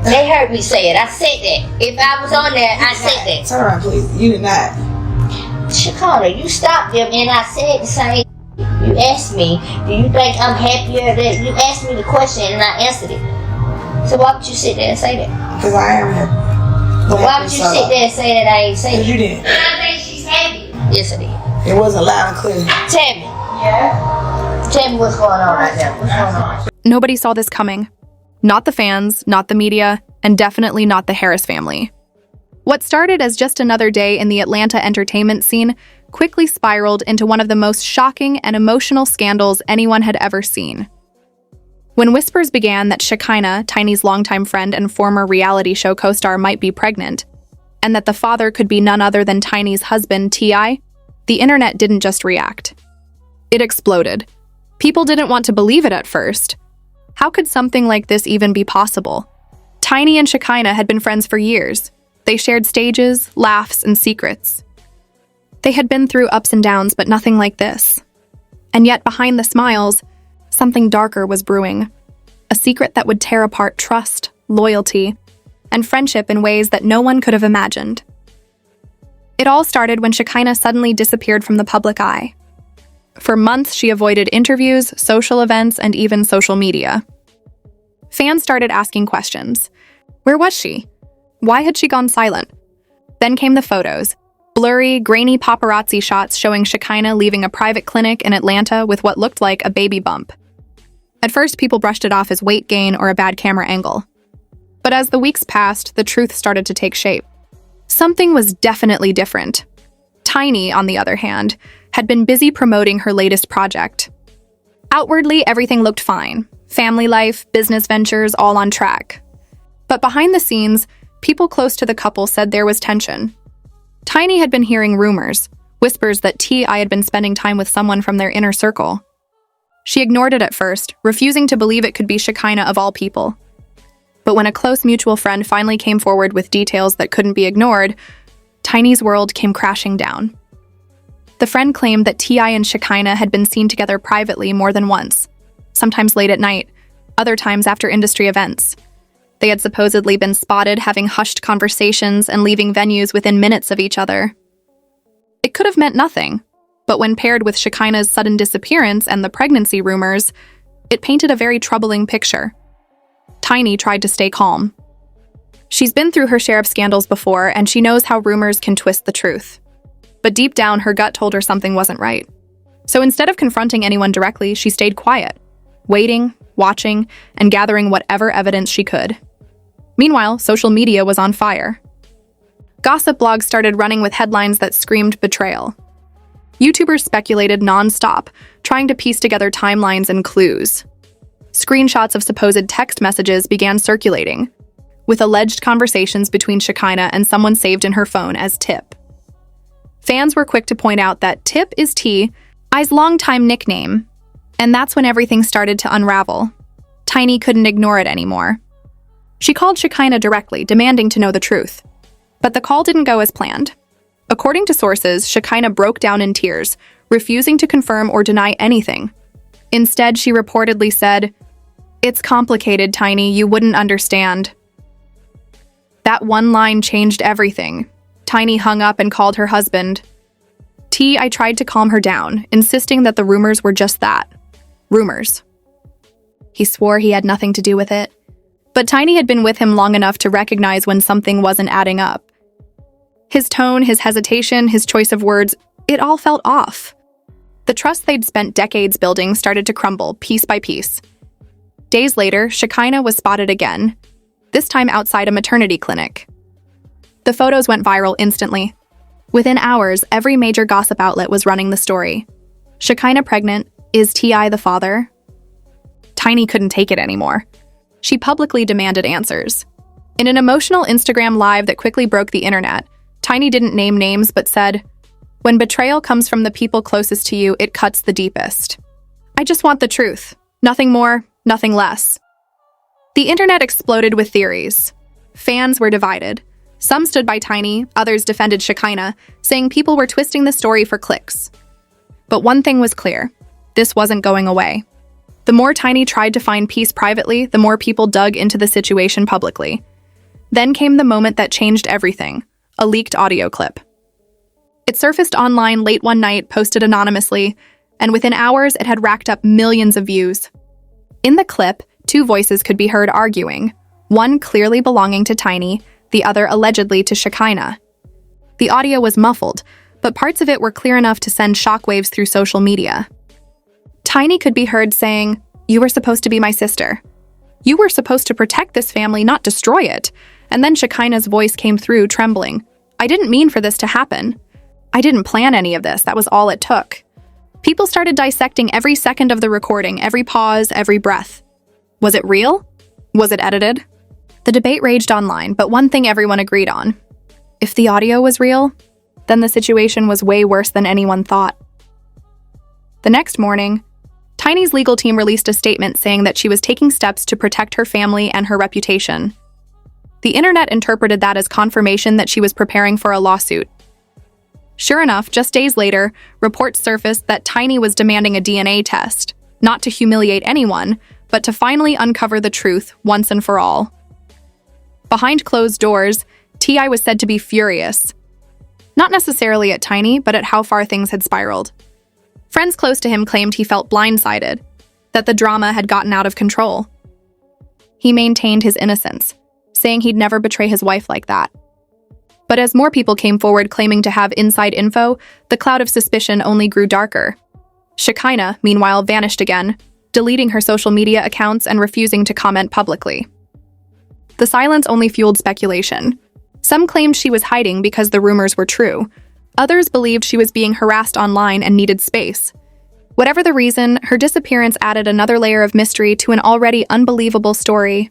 They heard me say it. I said that. If I was on there, I said that. Turn around, please. You did not. Shekinah, you stopped them and I said the same. You asked me, do you think I'm happier that you asked me the question and I answered it? So why would you sit there and say that? Because I am happy. But why would you sit there and say that I ain't saying it? Because you didn't. I think she's happy. Yes, I did. It wasn't loud and clear. Tell me. Yeah? Tell me what's going on right now. What's going on? Nobody saw this coming. Not the fans, not the media, and definitely not the Harris family. What started as just another day in the Atlanta entertainment scene quickly spiraled into one of the most shocking and emotional scandals anyone had ever seen. When whispers began that Shekinah, Tiny's longtime friend and former reality show co-star, might be pregnant, and that the father could be none other than Tiny's husband, T.I., the internet didn't just react. It exploded. People didn't want to believe it at first. How could something like this even be possible? Tiny and Shekinah had been friends for years. They shared stages, laughs, and secrets. They had been through ups and downs, but nothing like this. And yet, behind the smiles, something darker was brewing. A secret that would tear apart trust, loyalty, and friendship in ways that no one could have imagined. It all started when Shekinah suddenly disappeared from the public eye. For months, she avoided interviews, social events, and even social media. Fans started asking questions. Where was she? Why had she gone silent? Then came the photos. Blurry, grainy paparazzi shots showing Shekinah leaving a private clinic in Atlanta with what looked like a baby bump. At first, people brushed it off as weight gain or a bad camera angle. But as the weeks passed, the truth started to take shape. Something was definitely different. Tiny, on the other hand, had been busy promoting her latest project. Outwardly, everything looked fine. Family life, business ventures, all on track. But behind the scenes, people close to the couple said there was tension. Tiny had been hearing rumors, whispers that T.I. had been spending time with someone from their inner circle. She ignored it at first, refusing to believe it could be Shekinah of all people. But when a close mutual friend finally came forward with details that couldn't be ignored, Tiny's world came crashing down. The friend claimed that T.I. and Shekinah had been seen together privately more than once, sometimes late at night, other times after industry events. They had supposedly been spotted having hushed conversations and leaving venues within minutes of each other. It could have meant nothing, but when paired with Shekinah's sudden disappearance and the pregnancy rumors, it painted a very troubling picture. Tiny tried to stay calm. She's been through her share of scandals before, and she knows how rumors can twist the truth. But deep down, her gut told her something wasn't right. So instead of confronting anyone directly, she stayed quiet, waiting, watching, and gathering whatever evidence she could. Meanwhile, social media was on fire. Gossip blogs started running with headlines that screamed betrayal. YouTubers speculated non-stop, trying to piece together timelines and clues. Screenshots of supposed text messages began circulating, with alleged conversations between Shekinah and someone saved in her phone as Tip. Fans were quick to point out that Tip is T.I.'s longtime nickname, and that's when everything started to unravel. Tiny couldn't ignore it anymore. She called Shekinah directly, demanding to know the truth. But the call didn't go as planned. According to sources, Shekinah broke down in tears, refusing to confirm or deny anything. Instead, she reportedly said, "It's complicated, Tiny, you wouldn't understand." That one line changed everything. Tiny hung up and called her husband. I tried to calm her down, insisting that the rumors were just that. Rumors. He swore he had nothing to do with it. But Tiny had been with him long enough to recognize when something wasn't adding up. His tone, his hesitation, his choice of words, it all felt off. The trust they'd spent decades building started to crumble piece by piece. Days later, Shekinah was spotted again, this time outside a maternity clinic. The photos went viral instantly. Within hours, every major gossip outlet was running the story. Shekinah pregnant? Is T.I. the father? Tiny couldn't take it anymore. She publicly demanded answers. In an emotional Instagram live that quickly broke the internet, Tiny didn't name names but said, "When betrayal comes from the people closest to you, it cuts the deepest. I just want the truth. Nothing more, nothing less." The internet exploded with theories. Fans were divided. Some stood by Tiny, others defended Shekinah, saying people were twisting the story for clicks. But one thing was clear. This wasn't going away. The more Tiny tried to find peace privately, the more people dug into the situation publicly. Then came the moment that changed everything, a leaked audio clip. It surfaced online late one night, posted anonymously, and within hours it had racked up millions of views. In the clip, two voices could be heard arguing, one clearly belonging to Tiny, the other allegedly to Shekinah. The audio was muffled, but parts of it were clear enough to send shockwaves through social media. Tiny could be heard saying, "You were supposed to be my sister. You were supposed to protect this family, not destroy it." And then Shekinah's voice came through, trembling. "I didn't mean for this to happen. I didn't plan any of this. That was all it took." People started dissecting every second of the recording, every pause, every breath. Was it real? Was it edited? The debate raged online, but one thing everyone agreed on. If the audio was real, then the situation was way worse than anyone thought. The next morning, Tiny's legal team released a statement saying that she was taking steps to protect her family and her reputation. The internet interpreted that as confirmation that she was preparing for a lawsuit. Sure enough, just days later, reports surfaced that Tiny was demanding a DNA test, not to humiliate anyone, but to finally uncover the truth once and for all. Behind closed doors, T.I. was said to be furious. Not necessarily at Tiny, but at how far things had spiraled. Friends close to him claimed he felt blindsided, that the drama had gotten out of control. He maintained his innocence, saying he'd never betray his wife like that. But as more people came forward claiming to have inside info, the cloud of suspicion only grew darker. Shekinah, meanwhile, vanished again, deleting her social media accounts and refusing to comment publicly. The silence only fueled speculation. Some claimed she was hiding because the rumors were true. Others believed she was being harassed online and needed space. Whatever the reason, her disappearance added another layer of mystery to an already unbelievable story.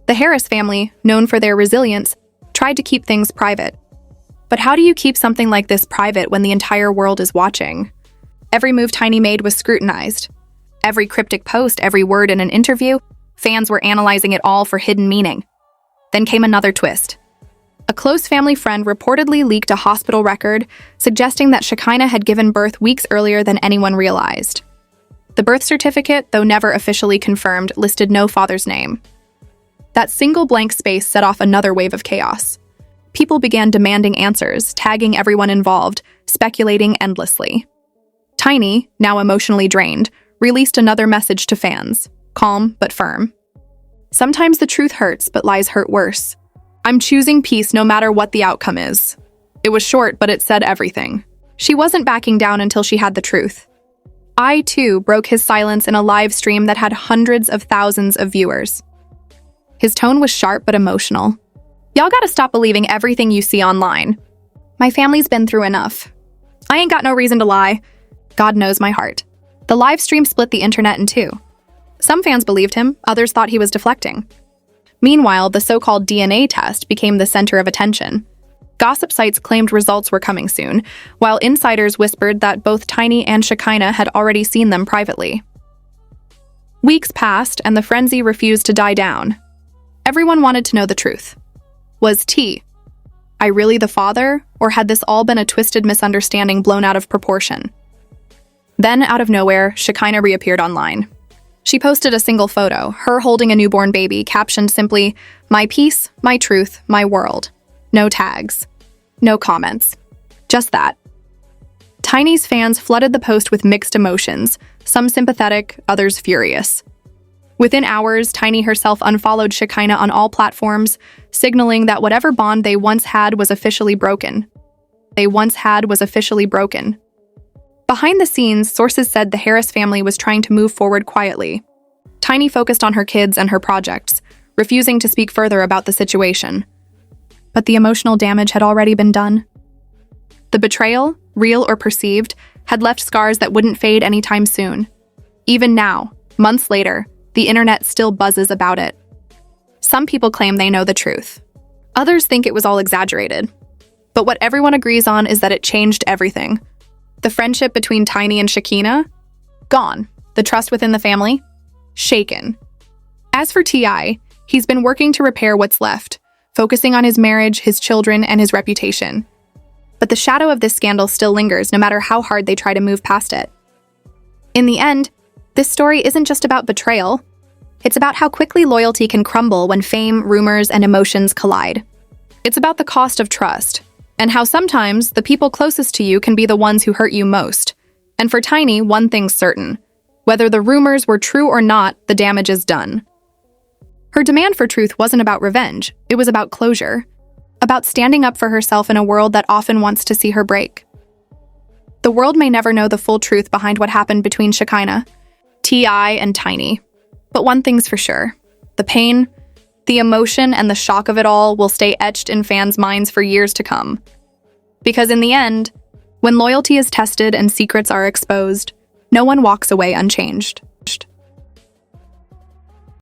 The Harris family, known for their resilience, tried to keep things private. But how do you keep something like this private when the entire world is watching? Every move Tiny made was scrutinized. Every cryptic post, every word in an interview, fans were analyzing it all for hidden meaning. Then came another twist. A close family friend reportedly leaked a hospital record suggesting that Shekinah had given birth weeks earlier than anyone realized. The birth certificate, though never officially confirmed, listed no father's name. That single blank space set off another wave of chaos. People began demanding answers, tagging everyone involved, speculating endlessly. Tiny, now emotionally drained, released another message to fans, calm but firm. "Sometimes the truth hurts, but lies hurt worse. I'm choosing peace no matter what the outcome is." It was short, but it said everything. She wasn't backing down until she had the truth. I, too, broke his silence in a live stream that had hundreds of thousands of viewers. His tone was sharp but emotional. "Y'all gotta stop believing everything you see online. My family's been through enough. I ain't got no reason to lie. God knows my heart." The live stream split the internet in two. Some fans believed him, others thought he was deflecting. Meanwhile, the so-called DNA test became the center of attention. Gossip sites claimed results were coming soon, while insiders whispered that both Tiny and Shekinah had already seen them privately. Weeks passed, and the frenzy refused to die down. Everyone wanted to know the truth. Was T.I. really the father, or had this all been a twisted misunderstanding blown out of proportion? Then, out of nowhere, Shekinah reappeared online. She posted a single photo, her holding a newborn baby, captioned simply, "My peace, my truth, my world." No tags. No comments. Just that. Tiny's fans flooded the post with mixed emotions, some sympathetic, others furious. Within hours, Tiny herself unfollowed Shekinah on all platforms, signaling that whatever bond they once had was officially broken. Behind the scenes, sources said the Harris family was trying to move forward quietly. Tiny focused on her kids and her projects, refusing to speak further about the situation. But the emotional damage had already been done. The betrayal, real or perceived, had left scars that wouldn't fade anytime soon. Even now, months later, the internet still buzzes about it. Some people claim they know the truth. Others think it was all exaggerated. But what everyone agrees on is that it changed everything. The friendship between Tiny and Shekinah? Gone. The trust within the family? Shaken. As for T.I., he's been working to repair what's left, focusing on his marriage, his children, and his reputation. But the shadow of this scandal still lingers no matter how hard they try to move past it. In the end, this story isn't just about betrayal. It's about how quickly loyalty can crumble when fame, rumors, and emotions collide. It's about the cost of trust, and how sometimes the people closest to you can be the ones who hurt you most. And for Tiny, one thing's certain. Whether the rumors were true or not, the damage is done. Her demand for truth wasn't about revenge, it was about closure. About standing up for herself in a world that often wants to see her break. The world may never know the full truth behind what happened between Shekinah, T.I., and Tiny. But one thing's for sure. The pain, the emotion, and the shock of it all will stay etched in fans' minds for years to come. Because in the end, when loyalty is tested and secrets are exposed, no one walks away unchanged.